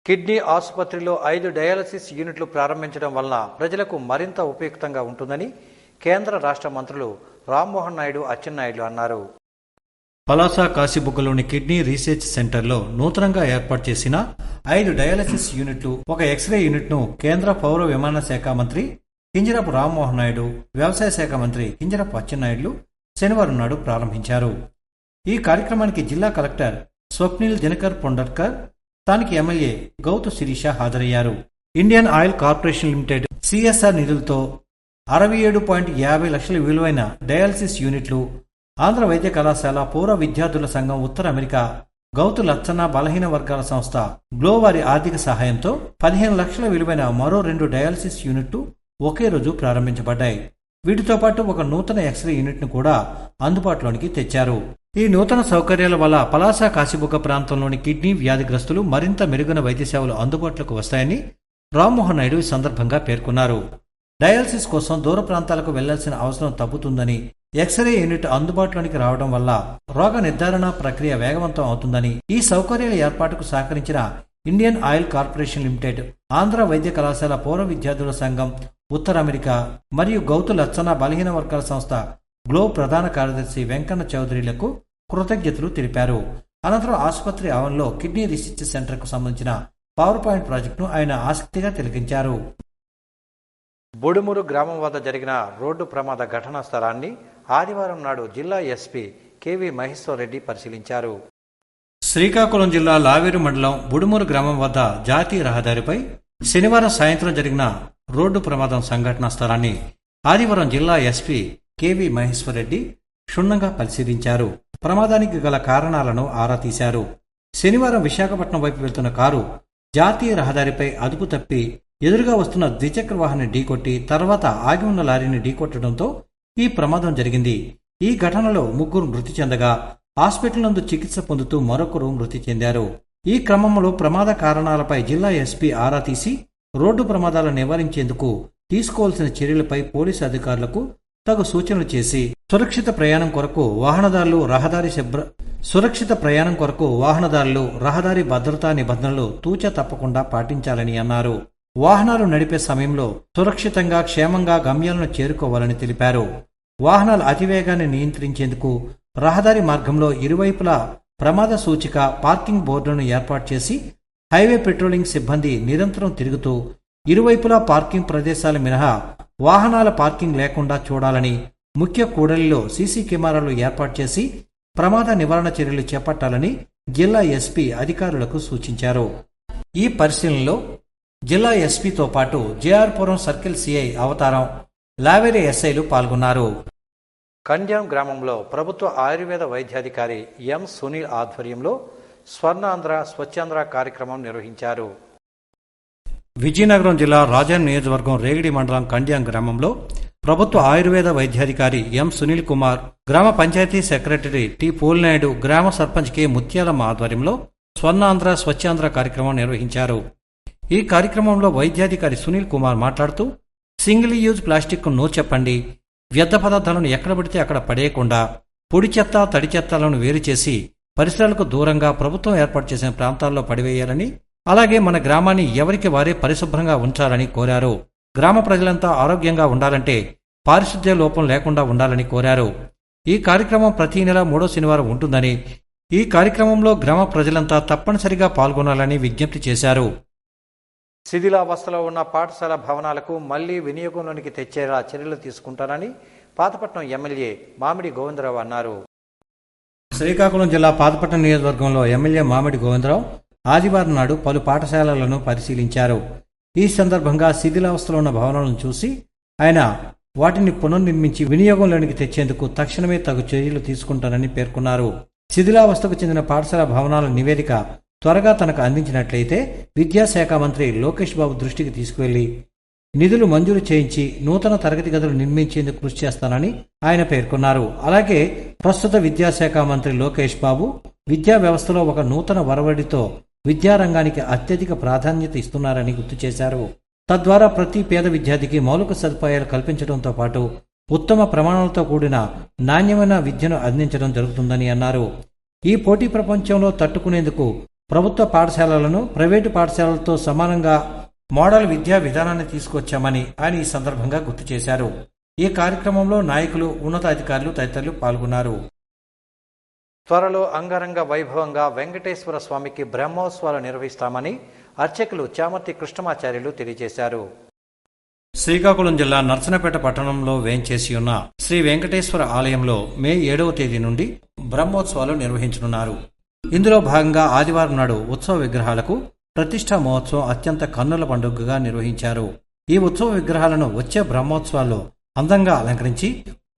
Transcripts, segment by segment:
Kidney ఆసుపత్రిలో 5 dialysis యూనిట్లు ప్రారంభించడం వలన ప్రజలకు మరింత ఉపయుక్తంగా ఉంటుందని కేంద్ర రాష్ట్ర మంత్రులు రామ్మోహన్ నాయుడు, అచ్చెన్నాయుడు అన్నారు. పలాస కాశీబుగ్గలోని కిడ్నీ రీసెర్చ్ సెంటర్లో నూతనంగా ఏర్పాటు చేసిన 5 డయాలసిస్ యూనిట్లు, ఒక ఎక్స్రే యూనిట్ను కేంద్ర పౌర విమాన శాఖ మంత్రి కింజరాపు రామ్మోహన్ నాయుడు, వ్యవసాయ శాఖ మంత్రి కింజరాపు అచ్చెన్నాయుడు శనివారం నాడు ప్రారంభించారు. ఈ కార్యక్రమానికి జిల్లా కలెక్టర్ స్వప్నిల్ దినకర్ పొండర్కర్, స్థానిక ఎమ్మెల్యే గౌతు శిరీష హాజరయ్యారు. Indian oil corporation limited CSR నిధులతో 67.50 లక్షల విలువైన డయాలసిస్ యూనిట్లు, ఆంధ్ర వైద్య కళాశాల, పౌర విద్యార్థుల సంఘం, ఉత్తర అమెరికా, గౌతు లచ్చన్న బలహీన వర్గాల సంస్థ గ్లో వారి ఆర్థిక సహాయంతో 15 లక్షల విలువైన మరో 2 డయాలసిస్ యూనిట్లు ఒకే రోజు ప్రారంభించబడ్డాయి. వీటితో పాటు ఒక నూతన ఎక్స్రే యూనిట్ను కూడా అందుబాటులోనికి తెచ్చారు. ఈ నూతన సౌకర్యాల వల్ల పలాస కాశీబుగ్గ ప్రాంతంలోని కిడ్నీ వ్యాధిగ్రస్తులు మరింత మెరుగైన వైద్య సేవలు అందుబాటులోకి వస్తాయని రామ్మోహన్ నాయుడు ఈ సందర్భంగా పేర్కొన్నారు. డయాలసిస్ కోసం దూర ప్రాంతాలకు వెళ్లాల్సిన అవసరం తగ్గుతుందని, ఎక్స్రే యూనిట్ అందుబాటులోనికి రావడం వల్ల రోగ నిర్ధారణ ప్రక్రియ వేగవంతం అవుతుందని, ఈ సౌకర్యాల ఏర్పాటుకు సహకరించిన Indian oil corporation limited, Andhra వైద్య కళాశాల, పౌర విద్యార్థుల సంఘం, ఉత్తర అమెరికా మరియు గౌతు లచ్చన్న బలహీన వర్గాల సంస్థ గ్లో ప్రధాన కార్యదర్శి వెంకన్న చౌదరిలకు కృతజ్ఞతలు తెలిపారు. అనంతరం ఆసుపత్రి ఆవరణలో కిడ్నీ రీసెర్చ్ సెంటర్కు సంబంధించిన పవర్ పాయింట్ ప్రాజెక్టును ఆయన ఆసక్తిగా తిలకించారు. బుడుమూరు గ్రామం వద్ద జరిగిన రోడ్డు ప్రమాద ఘటనా స్థలాన్ని ఆదివారం నాడు జిల్లా ఎస్పీ కెవి మహేశ్వర్ రెడ్డి పరిశీలించారు. శ్రీకాకుళం జిల్లా లావేరు మండలం బుడుమూరు గ్రామం వద్ద జాతీయ రహదారిపై శనివారం సాయంత్రం జరిగిన రోడ్డు ప్రమాదం సంఘటనా స్థలాన్ని ఆదివారం జిల్లా ఎస్పీ కెవి మహేశ్వర్ రెడ్డి క్షుణ్ణంగా పరిశీలించారు. ప్రమాదానికి గల కారణాలను ఆరా తీశారు. శనివారం విశాఖపట్నం వైపు వెళ్తున్న కారు జాతీయ రహదారిపై అదుపు తప్పి ఎదురుగా వస్తున్న ద్విచక్ర వాహనాన్ని ఢీకొట్టి తర్వాత ఆగి ఉన్న లారీని ఢీకొట్టడంతో ఈ ప్రమాదం జరిగింది. ఈ ఘటనలో 3 మృతి చెందగా హాస్పిటల్ నందు చికిత్స పొందుతూ మరొకరు మృతి చెందారు. ఈ క్రమంలో ప్రమాద కారణాలపై జిల్లా ఎస్పీ ఆరా తీసి రోడ్డు ప్రమాదాలను నివారించేందుకు తీసుకోవాల్సిన చర్యలపై పోలీసు అధికారులకు తగు సూచనలు చేసి సురక్షిత ప్రయాణం కొరకు వాహనదారులు రహదారి భద్రతా నిబంధనలు తూచా తప్పకుండా పాటించాలని అన్నారు. వాహనాలు నడిపే సమయంలో సురక్షితంగా, క్షేమంగా గమ్యాలను చేరుకోవాలని తెలిపారు. వాహనాల అతివేగాన్ని నియంత్రించేందుకు రహదారి మార్గంలో ఇరువైపులా ప్రమాద సూచిక పార్కింగ్ బోర్డులను ఏర్పాటు చేసి హైవే పెట్రోలింగ్ సిబ్బంది నిరంతరం తిరుగుతూ ఇరువైపులా పార్కింగ్ ప్రదేశాల మినహా వాహనాల పార్కింగ్ లేకుండా చూడాలని, ముఖ్య కూడలిలో సీసీ కెమెరాలు ఏర్పాటు చేసి ప్రమాద నివారణ చర్యలు చేపట్టాలని జిల్లా ఎస్పీ అధికారులకు సూచించారు. ఈ పరిశీలనలో జిల్లా ఎస్పీతో పాటు జేఆర్పురం సర్కిల్ సిఐ అవతారం, లావేరి ఎస్ఐలు పాల్గొన్నారు. కండ్యాం గ్రామంలో ప్రభుత్వ ఆయుర్వేద వైద్యాధికారి ఎం సునీల్ ఆధ్వర్యంలో స్వర్ణాంధ్ర స్వచ్ఛాంధ్ర కార్యక్రమం నిర్వహించారు. విజయనగరం జిల్లా రాజన్ నియోజకవర్గం రేగిడి మండలం కండ్యాం గ్రామంలో ప్రభుత్వ ఆయుర్వేద వైద్యాధికారి ఎం సునీల్ కుమార్, గ్రామ పంచాయతీ సెక్రటరీ టి పోలినాయుడు, గ్రామ సర్పంచ్ కె ముత్యాలమ్మ ఆధ్వర్యంలో స్వర్ణాంధ్ర స్వచ్ఛాంధ్ర కార్యక్రమం నిర్వహించారు. ఈ కార్యక్రమంలో వైద్యాధికారి సునీల్ కుమార్ మాట్లాడుతూ, సింగిల్ యూజ్ ప్లాస్టిక్ నో చెప్పండి, వ్యర్థ పదార్థాలను ఎక్కడ పడితే అక్కడ పడేయకుండా పొడి చెత్త, తడి చెత్తలను వేరు చేసి పరిసరాలకు దూరంగా ప్రభుత్వం ఏర్పాటు చేసిన ప్రాంతాల్లో పడివేయాలని, అలాగే మన గ్రామాన్ని ఎవరికి వారే పరిశుభ్రంగా ఉంచాలని కోరారు. గ్రామ ప్రజలంతా ఆరోగ్యంగా ఉండాలంటే పారిశుద్ధ్య లోపం లేకుండా ఉండాలని కోరారు. ఈ కార్యక్రమం ప్రతి నెల 3వ శనివారం ఉంటుందని, ఈ కార్యక్రమంలో గ్రామ ప్రజలంతా తప్పనిసరిగా పాల్గొనాలని విజ్ఞప్తి చేశారు. శిథిలావస్థలో ఉన్న పాఠశాల భవనాలకు మళ్లీ వినియోగంలోనికి తెచ్చేలా చర్యలు తీసుకుంటారని పాతపట్నం ఎమ్మెల్యే మామిడి గోవిందరావు అన్నారు. శ్రీకాకుళం జిల్లా పాతపట్నం నియోజకవర్గంలో ఎమ్మెల్యే మామిడి గోవిందరావు ఆదివారం నాడు పలు పాఠశాలలను పరిశీలించారు. ఈ సందర్భంగా శిథిలావస్థలో ఉన్న భవనాలను చూసి ఆయన వాటిని పునర్నిర్మించి వినియోగంలోనికి తెచ్చేందుకు తక్షణమే తగు చర్యలు తీసుకుంటారని పేర్కొన్నారు. శిథిలావస్థకు చెందిన పాఠశాల భవనాల నివేదిక త్వరగా తనకు అందించినట్లయితే విద్యాశాఖ మంత్రి లోకేష్ బాబు దృష్టికి తీసుకువెళ్లి నిధులు మంజూరు చేయించి నూతన తరగతి గదులు నిర్మించేందుకు కృషి చేస్తానని ఆయన పేర్కొన్నారు. అలాగే ప్రస్తుత విద్యాశాఖ మంత్రి లోకేష్ బాబు విద్యా వ్యవస్థలో ఒక నూతన వరవడితో విద్యారంగానికి అత్యధిక ప్రాధాన్యత ఇస్తున్నారని గుర్తు చేశారు. తద్వారా ప్రతి పేద విద్యార్థికి మౌలిక సదుపాయాలు కల్పించడంతో పాటు ఉత్తమ ప్రమాణాలతో కూడిన నాణ్యమైన విద్యను అందించడం జరుగుతుందని అన్నారు. ఈ పోటీ ప్రపంచంలో తట్టుకునేందుకు ప్రభుత్వ పాఠశాలలను ప్రైవేటు పాఠశాలలతో సమానంగా మోడల్ విద్యా విధానాన్ని తీసుకొచ్చామని ఆయన ఈ సందర్భంగా గుర్తు చేశారు. ఈ కార్యక్రమంలో నాయకులు, ఉన్నతాధికారులు తదితరులు పాల్గొన్నారు. త్వరలో అంగరంగ వైభవంగా వెంకటేశ్వర స్వామికి బ్రహ్మోత్సవాలు నిర్వహిస్తామని అర్చకులు చామర్తి కృష్ణమాచార్యులు తెలియజేశారు. శ్రీకాకుళం జిల్లా నర్సనపేట పట్టణంలో వేంచేసి ఉన్న శ్రీ వెంకటేశ్వర ఆలయంలో మే 7వ తేదీ నుండి బ్రహ్మోత్సవాలు నిర్వహించనున్నారు. ఇందులో భాగంగా ఆదివారం నాడు ఉత్సవ విగ్రహాలకు ప్రతిష్టా మహోత్సవం అత్యంత కన్నుల పండుగగా నిర్వహించారు. ఈ ఉత్సవ విగ్రహాలను వచ్చే బ్రహ్మోత్సవాల్లో అందంగా అలంకరించి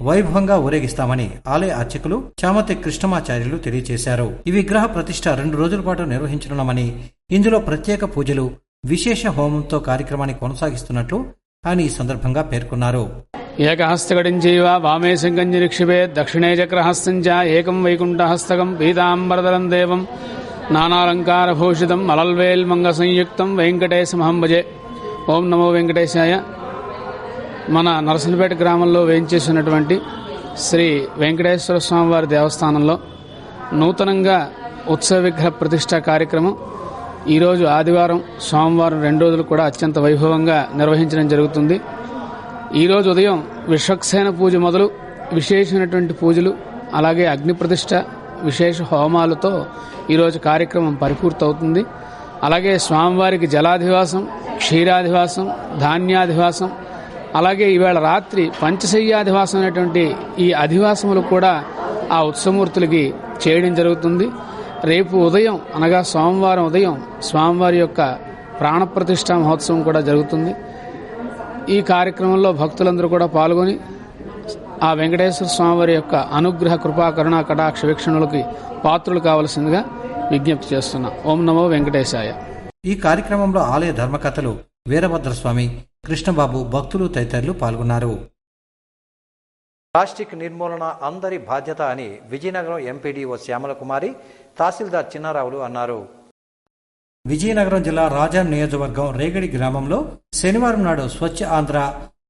వైభవంగా ఊరేగిస్తామని ఆలయ అర్చకులు చామర్తి కృష్ణమాచార్యులు తెలియజేశారు. ఈ విగ్రహ ప్రతిష్ఠ 2 రోజుల పాటు నిర్వహించనున్నామని, ఇందులో ప్రత్యేక పూజలు, విశేష హోమంతో కార్యక్రమాన్ని కొనసాగిస్తున్నట్లు ఆయన ఈ సందర్భంగా పేర్కొన్నారు. ఏకహస్తకటించైవ వామే శంకంజనిక్షిపే దక్షిణే చక్రహస్తం చ ఏకం వైకుంఠహస్తకం పీతాంబరధరం దేవం నానాలంకారభూషితం మలల్వేల్ మంగ సంయుక్తం వెంకటేశమహం భజే. ఓం నమో వెంకటేశాయ. మన నరసనపేట గ్రామంలో వేయించేసినటువంటి శ్రీ వెంకటేశ్వర స్వామివారి దేవస్థానంలో నూతనంగా ఉత్సవ విగ్రహ ప్రతిష్ఠా కార్యక్రమం ఈరోజు ఆదివారం, సోమవారం 2 రోజులు కూడా అత్యంత వైభవంగా నిర్వహించడం జరుగుతుంది. ఈరోజు ఉదయం విశ్వక్సేన పూజ మొదలు విశేషమైనటువంటి పూజలు, అలాగే అగ్ని ప్రతిష్ఠ, విశేష హోమాలతో ఈరోజు కార్యక్రమం పరిపూర్తవుతుంది. అలాగే స్వామివారికి జలాధివాసం, క్షీరాధివాసం, ధాన్యాధివాసం, అలాగే ఈవేళ రాత్రి పంచశయ్యాధివాసం అనేటువంటి ఈ అధివాసములు కూడా ఆ ఉత్సవమూర్తులకి చేయడం జరుగుతుంది. రేపు ఉదయం అనగా సోమవారం ఉదయం స్వామివారి యొక్క ప్రాణప్రతిష్ఠా మహోత్సవం కూడా జరుగుతుంది. ఈ కార్యక్రమంలో భక్తులందరూ కూడా పాల్గొని ఆ వెంకటేశ్వర స్వామివారి యొక్క అనుగ్రహ, కృపా, కరుణా, కటాక్ష వీక్షణులకి పాత్రులు కావలసిందిగా విజ్ఞప్తి చేస్తున్నా. ఓం నమో వెంకటేశాయ. ఈ కార్యక్రమంలో ఆలయ ధర్మకర్తలు వీరభద్రస్వామి, కృష్ణబాబు, భక్తులు తదితరులు పాల్గొన్నారు. ప్లాస్టిక్ నిర్మూలన అందరి బాధ్యత అని విజయనగరం ఎంపీడీఓ శ్యామలకుమారి, తహసీల్దార్ చిన్నారావులు అన్నారు. విజయనగరం జిల్లా రాజాం నియోజకవర్గం రేగడి గ్రామంలో శనివారం నాడు స్వచ్ఛ ఆంధ్ర,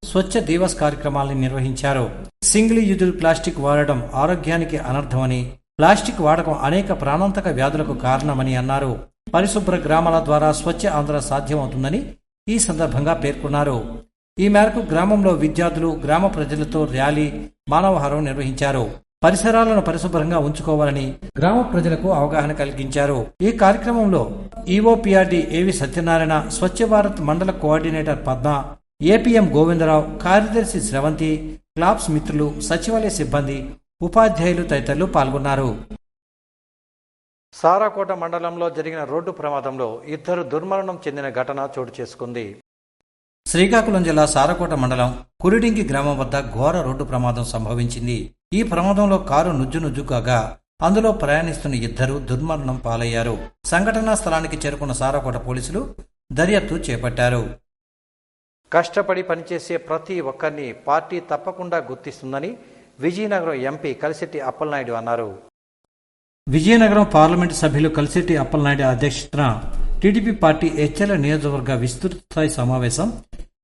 స్వచ్ఛ దివస్ కార్యక్రమాలను నిర్వహించారు. సింగిల్ యూజ్ ప్లాస్టిక్ వాడటం ఆరోగ్యానికి అనర్థమని, ప్లాస్టిక్ వాడకం అనేక ప్రాణాంతక వ్యాధులకు కారణమని అన్నారు. పరిశుభ్ర గ్రామాల ద్వారా స్వచ్ఛ ఆంధ్ర సాధ్యమవుతుందని ఈ సందర్భంగా పేర్కొన్నారు. ఈ మేరకు గ్రామంలో విద్యార్థులు, గ్రామ ప్రజలతో ర్యాలీ, మానవహారం నిర్వహించారు. పరిసరాలను పరిశుభ్రంగా ఉంచుకోవాలని గ్రామ ప్రజలకు అవగాహన కలిగించారు. ఈ కార్యక్రమంలో ఈఓపీఆర్డీ ఏవి సత్యనారాయణ, స్వచ్ఛ భారత్ మండల కోఆర్డినేటర్ పద్మ, ఏపీఎం గోవిందరావు, కార్యదర్శి స్రవంతి, క్లాబ్స్ మిత్రులు, సచివాలయ సిబ్బంది, ఉపాధ్యాయులు తదితరులు పాల్గొన్నారు. సారాకోట మండలంలో జరిగిన రోడ్డు ప్రమాదంలో 2 దుర్మరణం చెందిన ఘటన చోటు చేసుకుంది. శ్రీకాకుళం జిల్లా సారాకోట మండలం కురిడింగి గ్రామం వద్ద ఘోర రోడ్డు ప్రమాదం సంభవించింది. ఈ ప్రమాదంలో కారు నుజ్జు కాగా అందులో ప్రయాణిస్తున్న 2 దుర్మరణం పాలయ్యారు. సంఘటనా స్థలానికి చేరుకున్న సారాకోట పోలీసులు దర్యాప్తు చేపట్టారు. కష్టపడి పనిచేసే ప్రతి ఒక్కరిని పార్టీ తప్పకుండా గుర్తిస్తుందని విజయనగరం ఎంపీ కలిశెట్టి అప్పలనాయుడు అన్నారు. విజయనగరం పార్లమెంటు సభ్యులు కలిశెట్టి అప్పలనాయుడు అధ్యక్షతన టీడీపీ పార్టీ హెచ్ఎల్ నియోజకవర్గ విస్తృత స్థాయి సమావేశం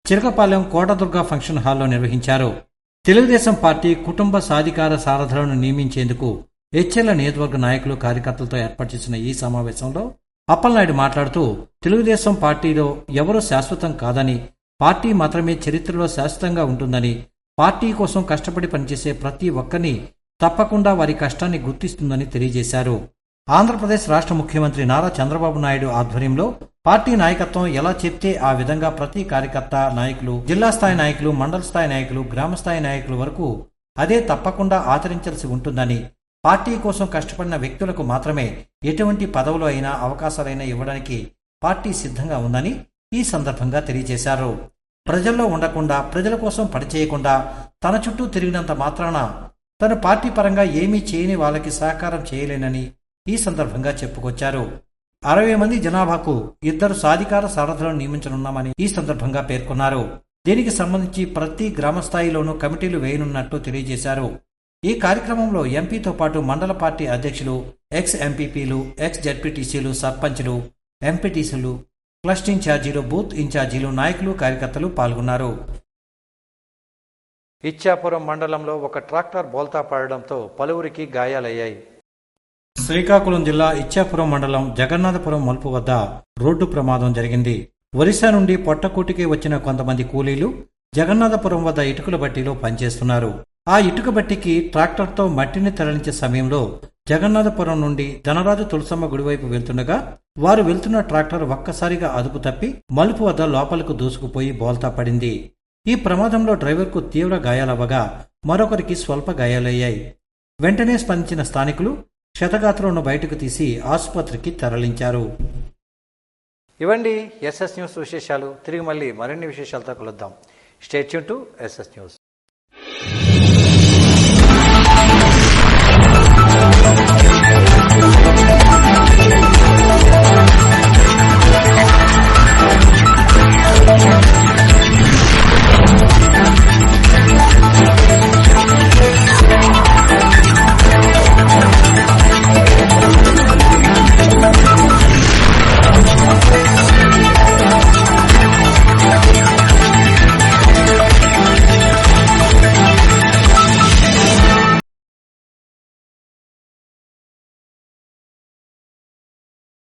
చిరకపాలెం కోటదుర్గ ఫంక్షన్ హాల్లో నిర్వహించారు. తెలుగుదేశం పార్టీ కుటుంబ సాధికార సారథులను నియమించేందుకు హెచ్ఎల్ నియోజకవర్గ నాయకులు, కార్యకర్తలతో ఏర్పాటు చేసిన ఈ సమావేశంలో అప్పలనాయుడు మాట్లాడుతూ, తెలుగుదేశం పార్టీలో ఎవరూ శాశ్వతం కాదని, పార్టీ మాత్రమే చరిత్రలో శాశ్వతంగా ఉంటుందని, పార్టీ కోసం కష్టపడి పనిచేసే ప్రతి ఒక్కరిని తప్పకుండా వారి కష్టాన్ని గుర్తిస్తుందని తెలియజేశారు. ఆంధ్రప్రదేశ్ రాష్ట్ర ముఖ్యమంత్రి నారా చంద్రబాబు నాయుడు ఆధ్వర్యంలో పార్టీ నాయకత్వం ఎలా చెప్తే ఆ విధంగా ప్రతి కార్యకర్త, నాయకులు, జిల్లా స్థాయి నాయకులు, మండల స్థాయి నాయకులు, గ్రామ స్థాయి నాయకుల వరకు అదే తప్పకుండా ఆచరించాల్సి ఉంటుందని, పార్టీ కోసం కష్టపడిన వ్యక్తులకు మాత్రమే ఎటువంటి పదవులు అయినా, అవకాశాలైనా ఇవ్వడానికి పార్టీ సిద్ధంగా ఉందని ఈ సందర్భంగా తెలియజేశారు. ప్రజల్లో ఉండకుండా, ప్రజల కోసం పనిచేయకుండా తన చుట్టూ తిరిగినంత మాత్రాన తన పార్టీ పరంగా ఏమీ చేయని వాళ్ళకి సహకారం చేయలేనని ఈ సందర్భంగా చెప్పుకొచ్చారు. 60 మంది జనాభాకు 2 సాధికార సారథులను నియమించనున్నామని ఈ సందర్భంగా పేర్కొన్నారు. దీనికి సంబంధించి ప్రతి గ్రామ స్థాయిలోనూ కమిటీలు వేయనున్నట్టు తెలియజేశారు. ఈ కార్యక్రమంలో ఎంపీతో పాటు మండల పార్టీ అధ్యక్షులు, ఎక్స్ ఎంపీపీలు, ఎక్స్ జడ్పీటీసీలు, సర్పంచ్లు, ఎంపీటీసీలు, క్లస్టర్ ఇన్ఛార్జీలు, బూత్ ఇన్ఛార్జీలు, నాయకులు, కార్యకర్తలు పాల్గొన్నారు. ఇచ్చాపురం మండలంలో ఒక ట్రాక్టర్ బోల్తా పడడంతో పలువురికి గాయాలయ్యాయి. శ్రీకాకుళం జిల్లా ఇచ్చాపురం మండలం జగన్నాథపురం మలుపు వద్ద రోడ్డు ప్రమాదం జరిగింది. ఒరిస్సా నుండి పొట్టకూటికి వచ్చిన కొంతమంది కూలీలు జగన్నాథపురం వద్ద ఇటుకల బట్టీలో పనిచేస్తున్నారు. ఆ ఇటుక బట్టికి ట్రాక్టర్తో మట్టిని తరలించే సమయంలో జగన్నాథపురం నుండి ధనరాజు తులసమ్మ గుడివైపు వెళ్తుండగా వారు వెళ్తున్న ట్రాక్టర్ ఒక్కసారిగా అదుపు తప్పి మలుపు వద్ద లోపలకు దూసుకుపోయి బోల్తా పడింది. ఈ ప్రమాదంలో డ్రైవర్కు తీవ్ర గాయాలవ్వగా మరొకరికి స్వల్ప గాయాలయ్యాయి. వెంటనే స్పందించిన స్థానికులు క్షతగాత్రులను బయటకు తీసి ఆసుపత్రికి తరలించారు. ఇవండి ఎస్ఎస్ న్యూస్ విశేషాలు. తిరిగి మళ్ళీ మరిన్ని విశేషాలతో కలుద్దాం. Stay tune to SS news.